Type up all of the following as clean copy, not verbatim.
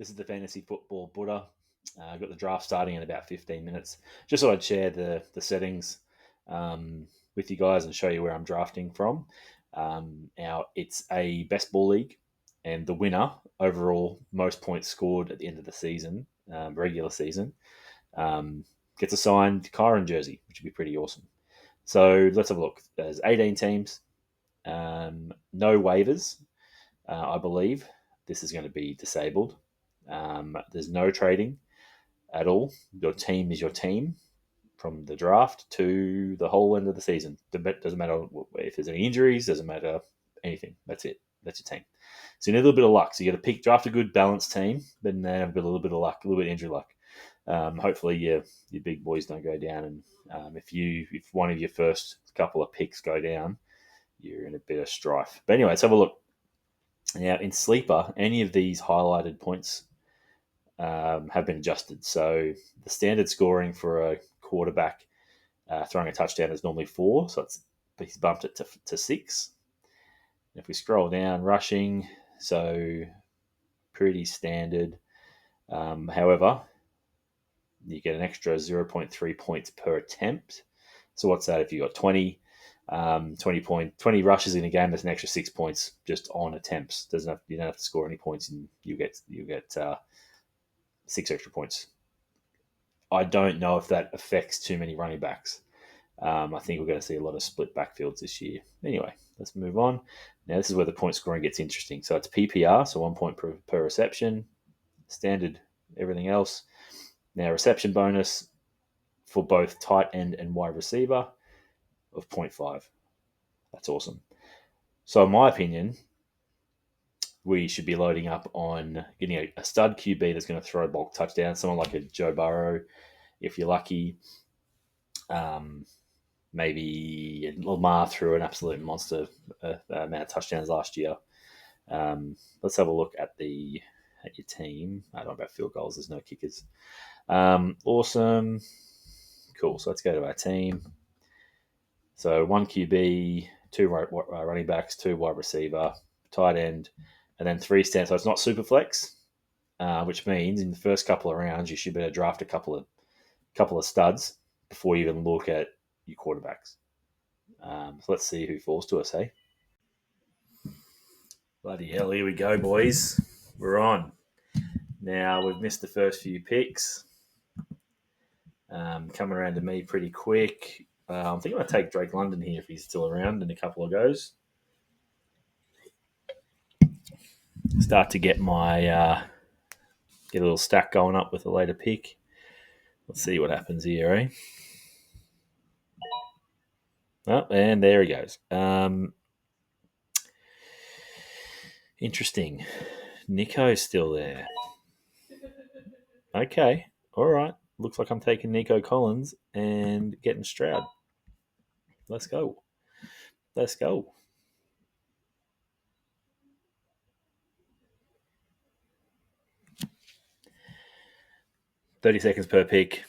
This is the Fantasy Football Buddha. I've got the draft starting in about 15 minutes. Just thought I'd share the settings with you guys and show you where I'm drafting from. Now, it's a best ball league, and the winner, overall, most points scored at the end of the season, regular season, gets a signed Kyren jersey, which would be pretty awesome. So let's have a look. There's 18 teams, no waivers, I believe. This is going to be disabled. There's no trading at all. Your team is your team from the draft to the whole end of the season. Doesn't matter if there's any injuries, doesn't matter anything. That's it. That's your team. So you need a little bit of luck. So you got to draft a good balanced team, but then have a little bit of luck, a little bit of injury luck. Hopefully your big boys don't go down, and if one of your first couple of picks go down, you're in a bit of strife. But anyway, let's have a look. Now in Sleeper, any of these highlighted points have been adjusted. So the standard scoring for a quarterback throwing a touchdown is normally 4, so he's bumped it to 6. If we scroll down, rushing, so pretty standard. However, you get an extra 0.3 points per attempt. So what's that? If you got 20 rushes in a game, that's an extra 6 points just on attempts. You don't have to score any points, and you get 6 extra points. I don't know if that affects too many running backs. I think we're going to see a lot of split backfields this year. Anyway, let's move on. Now, this is where the point scoring gets interesting. So it's PPR, so 1 point per reception, standard, everything else. Now, reception bonus for both tight end and wide receiver of 0.5. That's awesome. So, in my opinion, we should be loading up on getting a stud QB that's going to throw bulk touchdowns, someone like a Joe Burrow, if you're lucky. Maybe Lamar threw an absolute monster amount of touchdowns last year. Let's have a look at your team. I don't know about field goals. There's no kickers. Awesome. Cool. So let's go to our team. So 1 QB, 2 running backs, 2 wide receiver, tight end, and then 3 stand. So it's not super flex, which means in the first couple of rounds you should better draft a couple of studs before you even look at your quarterbacks. So let's see who falls to us, hey? Bloody hell, here we go, boys. We're on. Now, we've missed the first few picks. Coming around to me pretty quick. I think I'm going to take Drake London here if he's still around in a couple of goes. Start to get a little stack going up with a later pick. Let's see what happens here, eh? Oh, and there he goes. Interesting. Nico's still there. Okay. All right. Looks like I'm taking Nico Collins and getting Stroud. Let's go. 30 seconds per pick.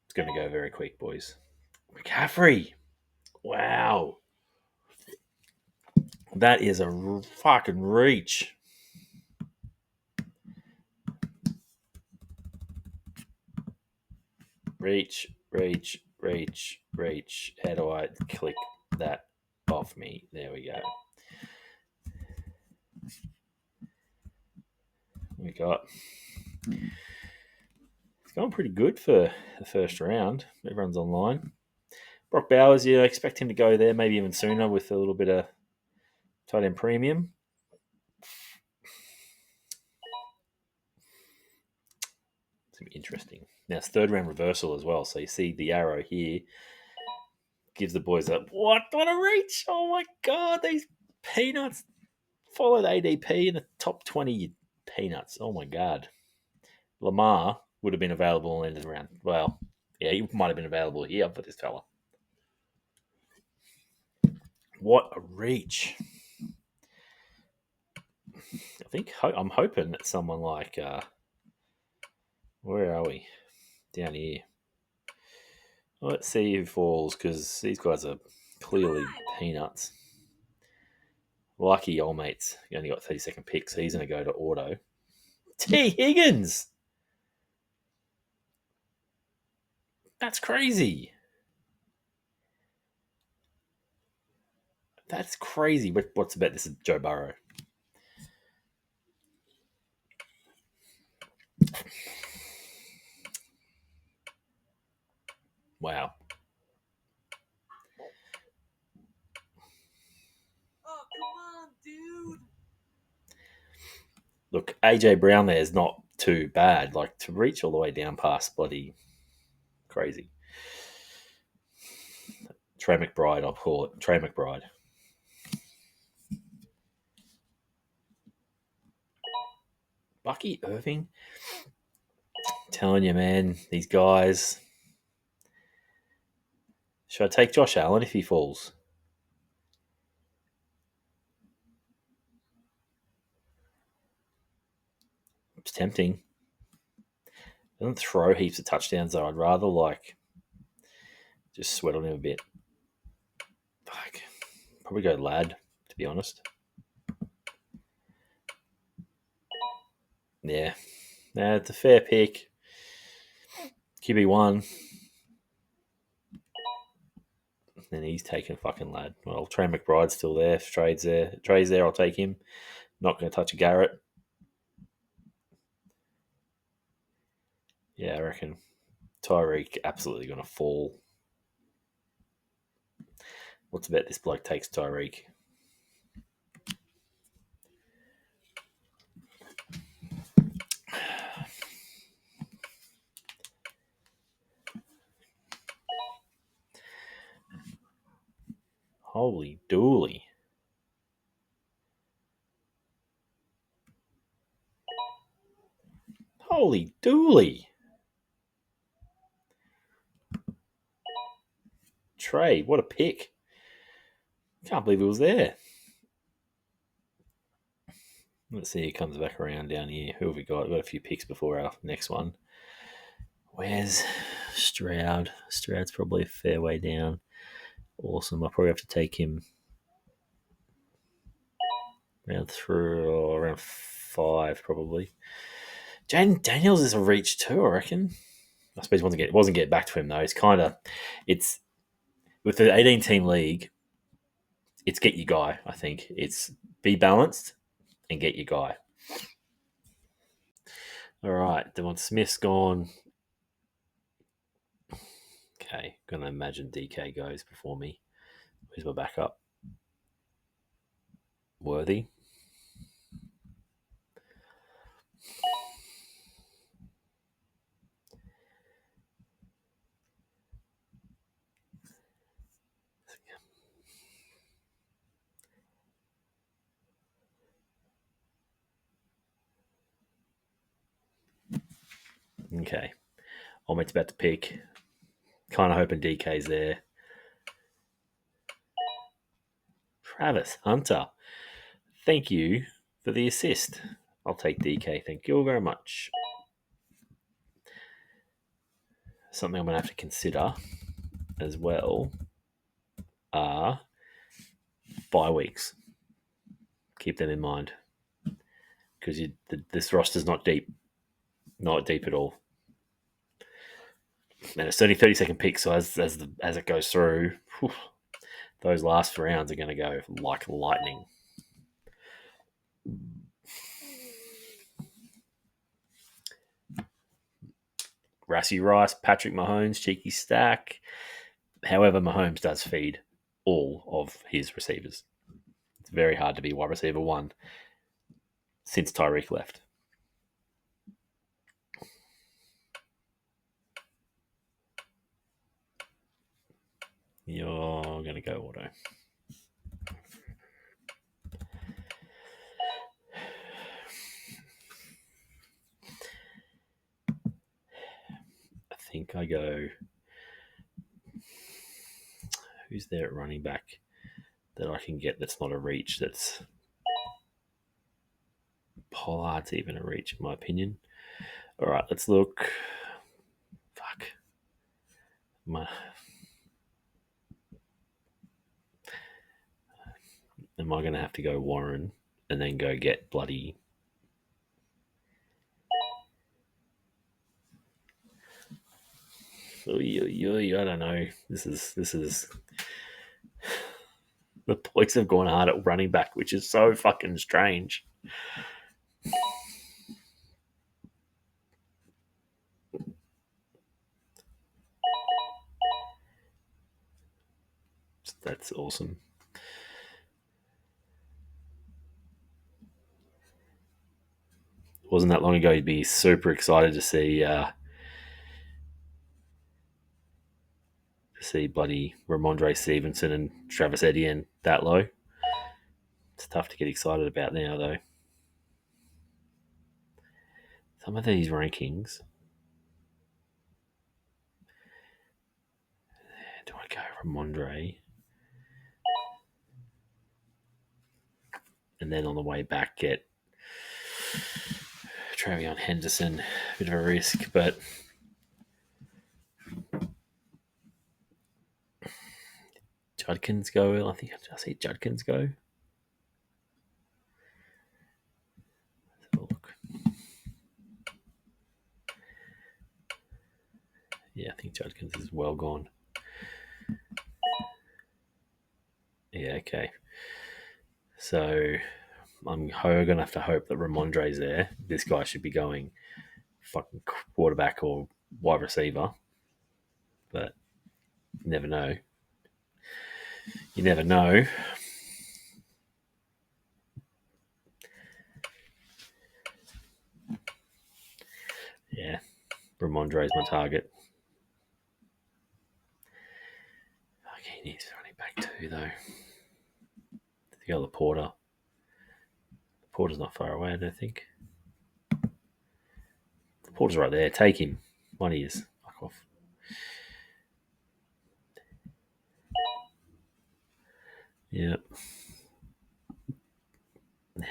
It's going to go very quick, boys. McCaffrey. Wow. That is a fucking reach. Reach. How do I click that off me? There we go. We got. It's going pretty good for the first round. Everyone's online. Brock Bowers, I expect him to go there maybe even sooner with a little bit of tight end premium. It's going to be interesting. Now, it's third round reversal as well. So you see the arrow here gives the boys a what a reach. Oh my God, these peanuts followed ADP in the top 20 peanuts. Oh my God. Lamar would have been available in the end of the round. Well, yeah, he might have been available here for this fella. What a reach. I'm hoping that someone like where are we? Down here. Let's see who falls, because these guys are clearly peanuts. Lucky old mate's only got 30-second picks, so he's going to go to auto. T Higgins. That's crazy. That's crazy. What's about this? Is Joe Burrow. Wow. Oh, come on, dude. Look, AJ Brown there is not too bad. Like, to reach all the way down past bloody crazy. Trey McBride, I'll call it. Trey McBride. Bucky Irving. Telling you, man, these guys. Should I take Josh Allen if he falls? It's tempting. Doesn't throw heaps of touchdowns though. I'd rather just sweat on him a bit. Fuck. Probably go Lad, to be honest. Yeah. Nah, it's a fair pick. QB1. And he's taking fucking Lad. Well, Trey McBride's still there. If Trey's there, I'll take him. Not going to touch a Garrett. Yeah, I reckon Tyreek absolutely going to fall. What's about this bloke takes Tyreek? Holy dooly. Holy dooly. Trey, what a pick. Can't believe it was there. Let's see who comes back around down here. Who have we got? We've got a few picks before our next one. Where's Stroud? Stroud's probably a fair way down. Awesome. I'll probably have to take him around 5, probably. Jaden Daniels is a reach too, I reckon. I suppose it wasn't get back to him though. It's with the 18-team league, it's get your guy, I think. It's be balanced and get your guy. All right, Devon Smith's gone. Okay, gonna imagine DK goes before me. Who's my backup? Worthy. Okay. I'm about to pick. Kind of hoping DK's there. Travis Hunter. Thank you for the assist. I'll take DK. Thank you very much. Something I'm going to have to consider as well are bye weeks. Keep them in mind because this roster's not deep. Not deep at all. And it's only 30-second pick, so as it goes through, whew, those last rounds are going to go like lightning. Rassie Rice, Patrick Mahomes, cheeky stack. However, Mahomes does feed all of his receivers. It's very hard to be wide receiver 1 since Tyreek left. You're going to go auto. I think I go. Who's there at running back that I can get that's not a reach? That's Pollard's even a reach, in my opinion. All right, let's look. Fuck. Am I going to have to go Warren and then go get bloody I don't know. This is the points have gone hard at running back, which is so fucking strange. That's awesome. Wasn't that long ago you'd be super excited to see bloody Ramondre Stevenson and Travis Etienne that low. It's tough to get excited about now, though. Some of these rankings. Do I go Ramondre? And then on the way back get Travion Henderson. A bit of a risk, but Judkins go. I think I see Judkins go. Let's have a look. Yeah, I think Judkins is well gone. Yeah, okay. So I'm going to have to hope that Ramondre's there. This guy should be going fucking quarterback or wide receiver. But you never know. You never know. Yeah, Ramondre's my target. Okay, he needs running back too, though. The other Porter. Porter's not far away, I don't think. Porter's right there. Take him. One he is. Fuck off. Yeah. Now.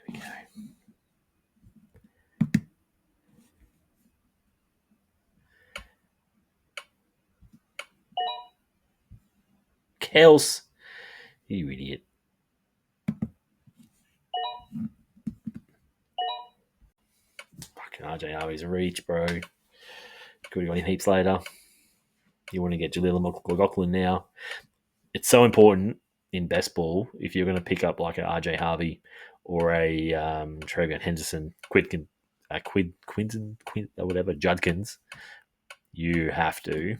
There we go. Kels. You idiot. Fucking RJ Harvey's a reach, bro. Could have got him heaps later. You want to get Jaleel McLaughlin now. It's so important in best ball if you're going to pick up like a RJ Harvey or a Travion Henderson, Quinton, or whatever, Judkins. You have to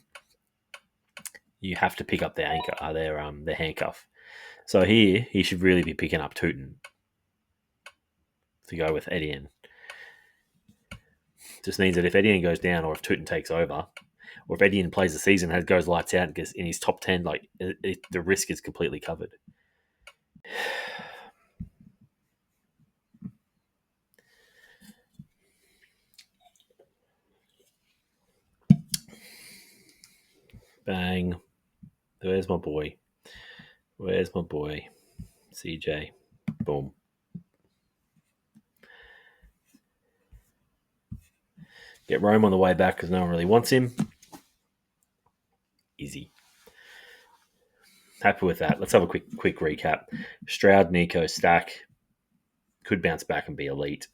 pick up their anchor, their handcuff. So here he should really be picking up Tootin to go with Etienne. Just means that if Etienne goes down or if Tootin takes over, or if Etienne plays the season and goes lights out and gets in his top 10, like the risk is completely covered. Bang. Where's my boy? Where's my boy? CJ. Boom. Get Rome on the way back because no one really wants him. Easy. Happy with that. Let's have a quick recap. Stroud, Nico, Stack could bounce back and be elite.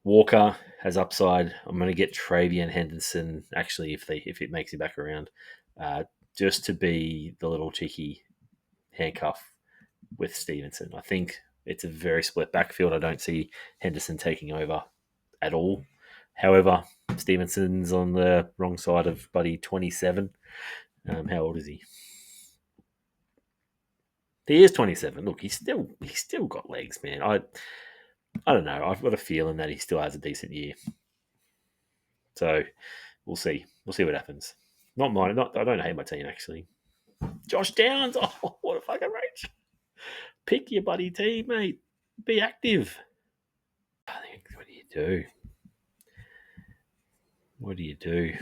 Walker has upside. I'm going to get Travion Henderson, actually, if it makes it back around, just to be the little cheeky handcuff with Stevenson. I think it's a very split backfield. I don't see Henderson taking over at all. However, Stevenson's on the wrong side of buddy 27. How old is he? He is 27. Look, he's still got legs, man. I don't know. I've got a feeling that he still has a decent year. So we'll see. We'll see what happens. Not mine. I don't hate my team actually. Josh Downs. Oh, what a fucking rage! Pick your buddy team, mate. Be active. I think. What do you do? What do you do?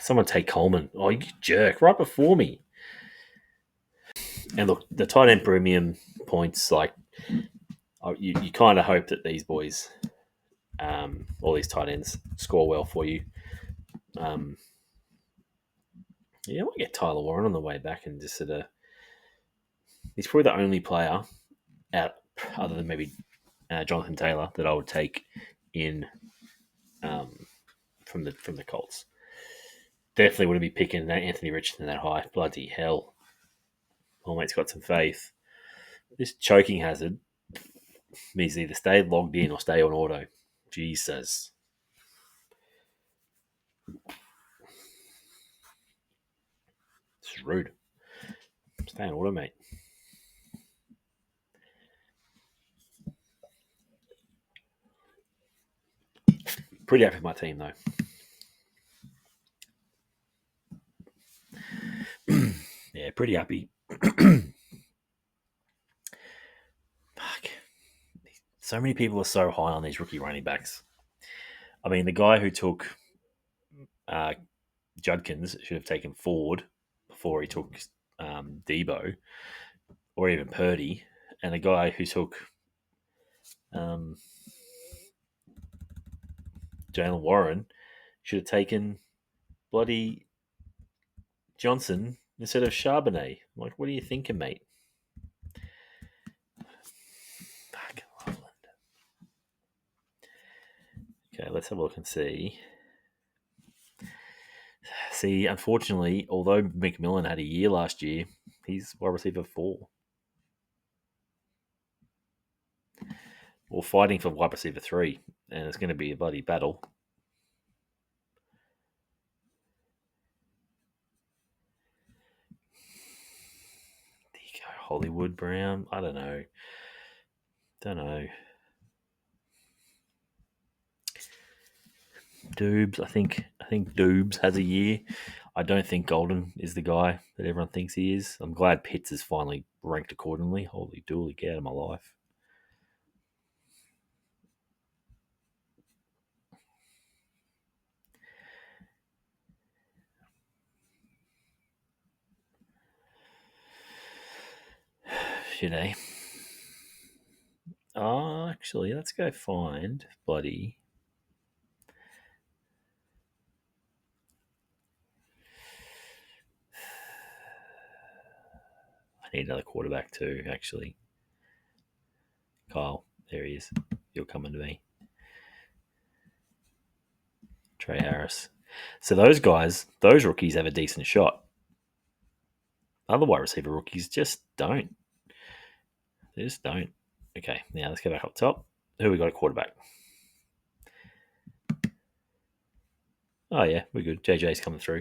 Someone take Coleman. Oh, you jerk! Right before me. And look, the tight end premium points, like you kind of hope that these boys, all these tight ends, score well for you. Yeah, I want to get Tyler Warren on the way back and just sort of. He's probably the only player out, other than maybe Jonathan Taylor, that I would take in from the Colts. Definitely wouldn't be picking Anthony Richardson that high. Bloody hell. Old mate's got some faith. This choking hazard means either stay logged in or stay on auto. Jesus. This is rude. Stay on auto, mate. Pretty happy with my team, though. Yeah, pretty happy. Fuck. So many people are so high on these rookie running backs. I mean, the guy who took Judkins should have taken Ford before he took Debo or even Purdy. And the guy who took Jalen Warren should have taken bloody Johnson instead of Charbonnet. I'm like, what are you thinking, mate? Fucking Loveland. Okay, let's have a look and see. See, unfortunately, although McMillan had a year last year, he's wide receiver 4. Or fighting for wide receiver 3, and it's going to be a bloody battle. Nico, Hollywood Brown, I don't know. Doobs, I think Doobs has a year. I don't think Golden is the guy that everyone thinks he is. I'm glad Pitts is finally ranked accordingly. Holy dooly, get out of my life. Should I? Oh, actually, let's go find bloody. I need another quarterback too, actually. Kyle, there he is. You're coming to me. Trey Harris. So those guys, those rookies have a decent shot. Other wide receiver rookies just don't. They just don't. Okay, now let's go back up top. Who we got a quarterback? Oh yeah, we're good. JJ's coming through.